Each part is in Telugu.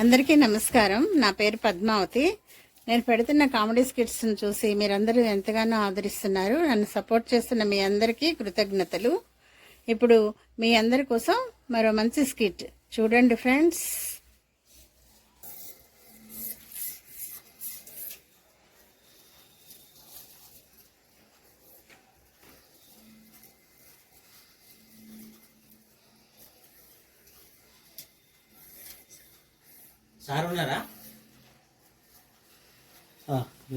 అందరికీ నమస్కారం. నా పేరు పద్మావతి. నేను పెడుతున్న కామెడీ స్కిట్స్ని చూసి మీరందరూ ఎంతగానో ఆదరిస్తున్నారు. నన్ను సపోర్ట్ చేస్తున్న మీ అందరికీ కృతజ్ఞతలు. ఇప్పుడు మీ అందరి కోసం మరో మంచి స్కిట్ చూడండి ఫ్రెండ్స్. సార్ ఉన్నారా?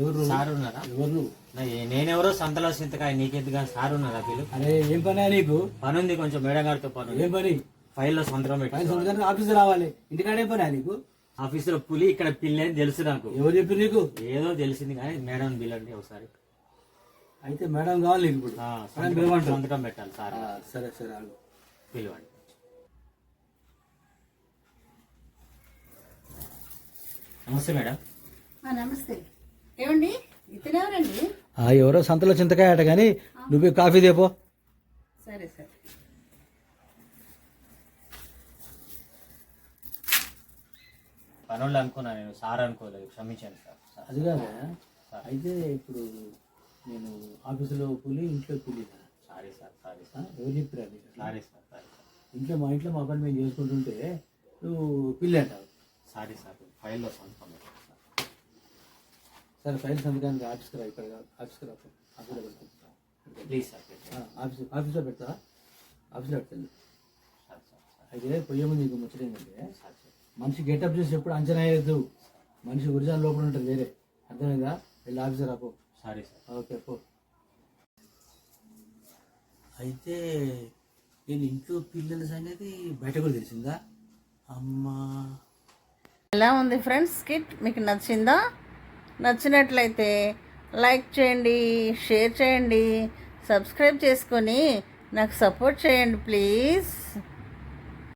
ఎవరు సార్ ఉన్నారా? ఎవరు నువ్వు? నేనెవరో సంతలో సింతకాయ నీకెందుకు కానీ సార్ ఉన్నారా? వీళ్ళు అరే ఏం పని నీకు? పని ఉంది, కొంచెం మేడం గారితో పని. ఏం పని? ఫైల్లో సంతకం పెట్టి ఆఫీస్ రావాలి. ఇంటికాడ ఏం పని నీకు? ఆఫీసులో పులి, ఇక్కడ పిల్లి అని తెలుసు నాకు. ఎవరు చెప్పి నీకు? ఏదో తెలిసింది కానీ మేడం పిల్లండి ఒకసారి. అయితే మేడం కావాలి నీకు ఇప్పుడు. సంతకం పెట్టాలి సార్. సరే సరే ఆగు. పిలవండి. నమస్తే మేడం. నమస్తే. ఏమండి ఇతనెవరండి? ఎవరో సంతలో చింతకాయ అట కానీ నువ్వు కాఫీ దేపో. సరే సరే. పనులు అనుకున్నా, నేను సార్ అనుకోలేదు, క్షమించాను సార్. అది కాదా? అయితే ఇప్పుడు నేను ఆఫీసులో కూలి, ఇంట్లో కూలి. Sorry sir, sorry sir. ఎవరు చెప్పిరా? Sorry sir, sorry sir. మా ఇంట్లో మా పని మేము చేసుకుంటుంటే నువ్వు పిల్లి అంటావు. సారీ సార్, ఫైల్లో సంతకం పెట్టాలి సార్. సరే ఫైల్ సంతకానికి ఆఫీస్కి రా. ఇక్కడ ఆఫీస్కి రా. ఆఫీస్లో పెడతా. Please sir. ఆఫీస్లో పెడతా. ఆఫీస్లో పెడతాను. Sir sir sir. అయితే పొయ్యే ముందు నీకు ముచ్చట ఏంటంటే, సార్ సార్. మనిషి గెటప్ చేసి ఎప్పుడు అంచనా వేయద్దు. మనిషి ఒరిజినల్ లోపల ఉంటుంది వేరే. అర్థమైందా? వెళ్ళి ఆఫీసర్ రాపో. Sorry sir. ఓకే పో. అయితే నేను ఇంట్లో పిల్లల సంగతి బయట కూడా తెలిసిందా? అమ్మా, ఎలా ఉంది ఫ్రెండ్స్ స్కిట్? మీకు నచ్చిందా? నచ్చినట్లయితే లైక్ చేయండి, షేర్ చేయండి, సబ్స్క్రైబ్ చేసుకొని నాకు సపోర్ట్ చేయండి ప్లీజ్.